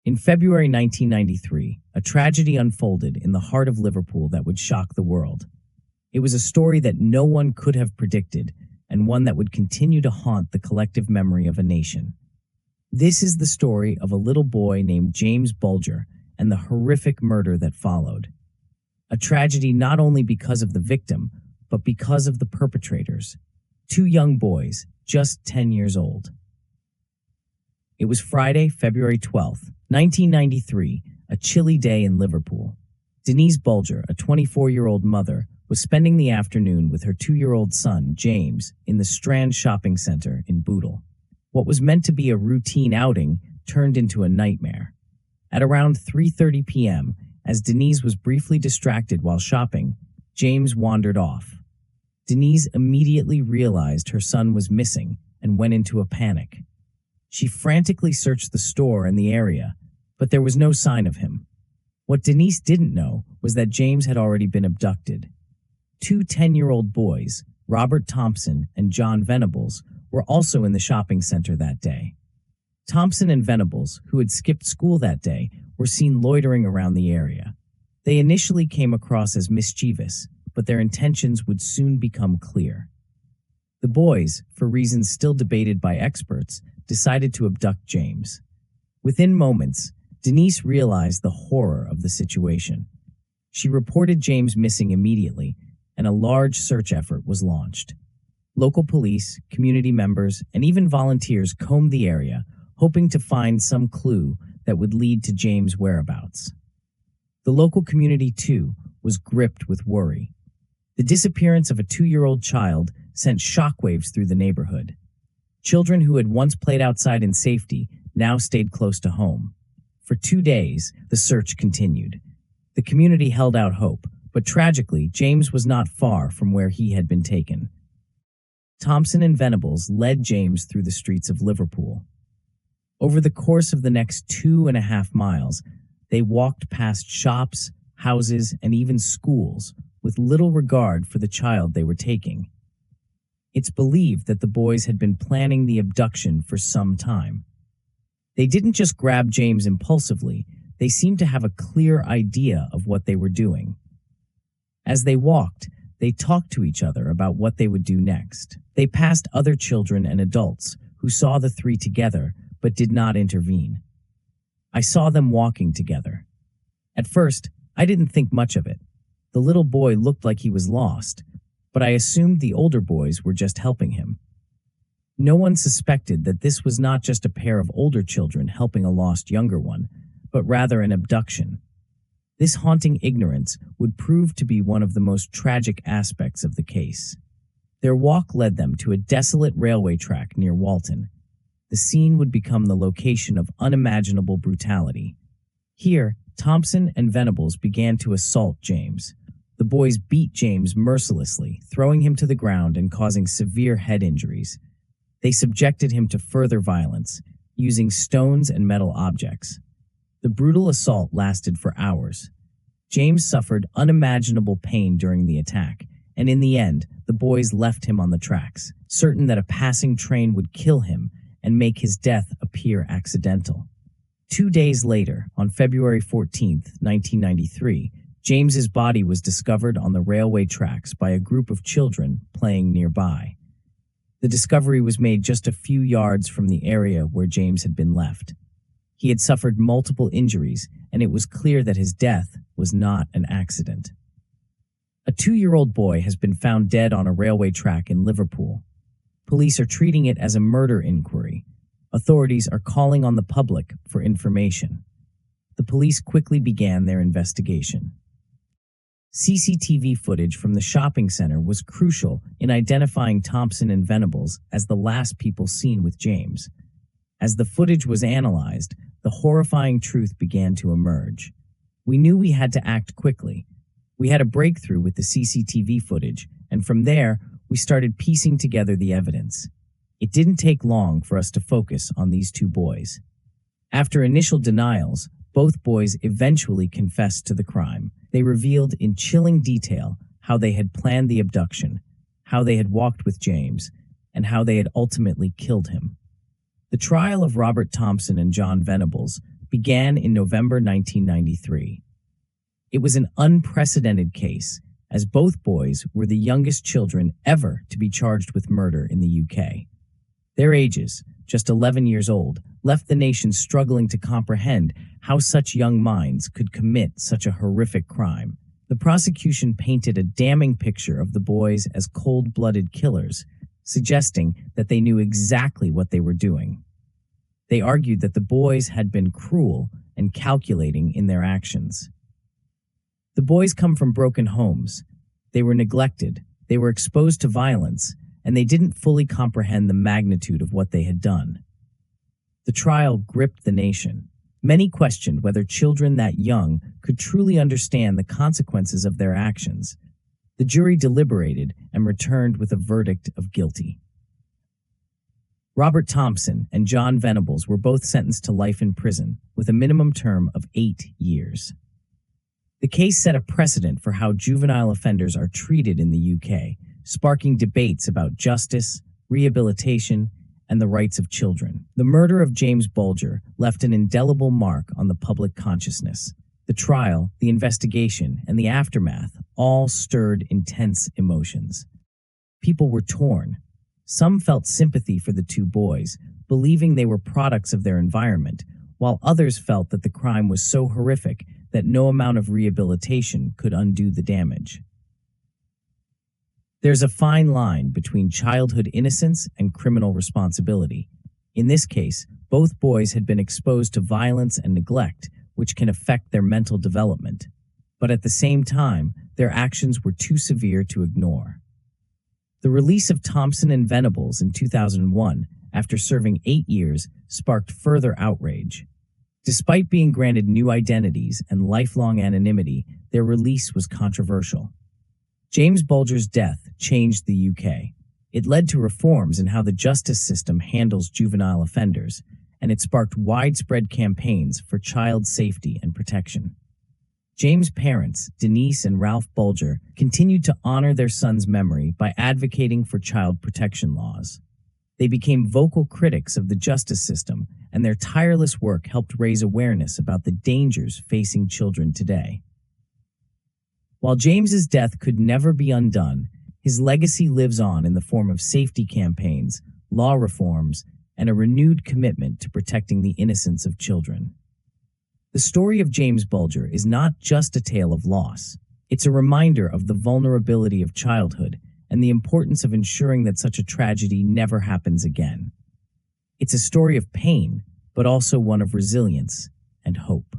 In February 1993, a tragedy unfolded in the heart of Liverpool that would shock the world. It was a story that no one could have predicted, and one that would continue to haunt the collective memory of a nation. This is the story of a little boy named James Bulger and the horrific murder that followed. A tragedy not only because of the victim, but because of the perpetrators. Two young boys, just 10 years old. It was Friday, February 12th, 1993, a chilly day in Liverpool. Denise Bulger, a 24-year-old mother, was spending the afternoon with her 2-year-old son, James, in the Strand shopping center in Bootle. What was meant to be a routine outing turned into a nightmare. At around 3:30 p.m., as Denise was briefly distracted while shopping, James wandered off. Denise immediately realized her son was missing and went into a panic. She frantically searched the store and the area, but there was no sign of him. What Denise didn't know was that James had already been abducted. Two 10-year-old boys, Robert Thompson and John Venables, were also in the shopping center that day. Thompson and Venables, who had skipped school that day, were seen loitering around the area. They initially came across as mischievous, but their intentions would soon become clear. The boys, for reasons still debated by experts, decided to abduct James. Within moments, Denise realized the horror of the situation. She reported James missing immediately, and a large search effort was launched. Local police, community members, and even volunteers combed the area, hoping to find some clue that would lead to James' whereabouts. The local community, too, was gripped with worry. The disappearance of a 2-year-old child sent shockwaves through the neighborhood. Children who had once played outside in safety now stayed close to home. For 2 days, the search continued. The community held out hope, but tragically, James was not far from where he had been taken. Thompson and Venables led James through the streets of Liverpool. Over the course of the next 2.5 miles, they walked past shops, houses, and even schools, with little regard for the child they were taking. It's believed that the boys had been planning the abduction for some time. They didn't just grab James impulsively, they seemed to have a clear idea of what they were doing. As they walked, they talked to each other about what they would do next. They passed other children and adults who saw the three together but did not intervene. I saw them walking together. At first, I didn't think much of it. The little boy looked like he was lost, but I assumed the older boys were just helping him. No one suspected that this was not just a pair of older children helping a lost younger one, but rather an abduction. This haunting ignorance would prove to be one of the most tragic aspects of the case. Their walk led them to a desolate railway track near Walton. The scene would become the location of unimaginable brutality. Here, Thompson and Venables began to assault James. The boys beat James mercilessly, throwing him to the ground and causing severe head injuries. They subjected him to further violence, using stones and metal objects. The brutal assault lasted for hours. James suffered unimaginable pain during the attack, and in the end, the boys left him on the tracks, certain that a passing train would kill him and make his death appear accidental. 2 days later, on February 14th, 1993, James's body was discovered on the railway tracks by a group of children playing nearby. The discovery was made just a few yards from the area where James had been left. He had suffered multiple injuries, and it was clear that his death was not an accident. A 2-year-old boy has been found dead on a railway track in Liverpool. Police are treating it as a murder inquiry. Authorities are calling on the public for information. The police quickly began their investigation. CCTV footage from the shopping center was crucial in identifying Thompson and Venables as the last people seen with James. As the footage was analyzed, the horrifying truth began to emerge. We knew we had to act quickly. We had a breakthrough with the CCTV footage, and from there, we started piecing together the evidence. It didn't take long for us to focus on these two boys. After initial denials, both boys eventually confessed to the crime. They revealed in chilling detail how they had planned the abduction, how they had walked with James, and how they had ultimately killed him. The trial of Robert Thompson and John Venables began in November 1993. It was an unprecedented case, as both boys were the youngest children ever to be charged with murder in the UK. Their ages, just 11 years old, left the nation struggling to comprehend how such young minds could commit such a horrific crime. The prosecution painted a damning picture of the boys as cold-blooded killers, suggesting that they knew exactly what they were doing. They argued that the boys had been cruel and calculating in their actions. The boys come from broken homes. They were neglected, they were exposed to violence, and they didn't fully comprehend the magnitude of what they had done. The trial gripped the nation. Many questioned whether children that young could truly understand the consequences of their actions. The jury deliberated and returned with a verdict of guilty. Robert Thompson and John Venables were both sentenced to life in prison, with a minimum term of 8 years. The case set a precedent for how juvenile offenders are treated in the UK, sparking debates about justice, rehabilitation, and the rights of children. The murder of James Bulger left an indelible mark on the public consciousness. The trial, the investigation, and the aftermath all stirred intense emotions. People were torn. Some felt sympathy for the two boys, believing they were products of their environment, while others felt that the crime was so horrific that no amount of rehabilitation could undo the damage. There's a fine line between childhood innocence and criminal responsibility. In this case, both boys had been exposed to violence and neglect, which can affect their mental development. But at the same time, their actions were too severe to ignore. The release of Thompson and Venables in 2001, after serving 8 years, sparked further outrage. Despite being granted new identities and lifelong anonymity, their release was controversial. James Bulger's death changed the UK. It led to reforms in how the justice system handles juvenile offenders, and it sparked widespread campaigns for child safety and protection. James' parents, Denise and Ralph Bulger, continued to honor their son's memory by advocating for child protection laws. They became vocal critics of the justice system, and their tireless work helped raise awareness about the dangers facing children today. While James's death could never be undone, his legacy lives on in the form of safety campaigns, law reforms, and a renewed commitment to protecting the innocence of children. The story of James Bulger is not just a tale of loss. It's a reminder of the vulnerability of childhood and the importance of ensuring that such a tragedy never happens again. It's a story of pain, but also one of resilience and hope.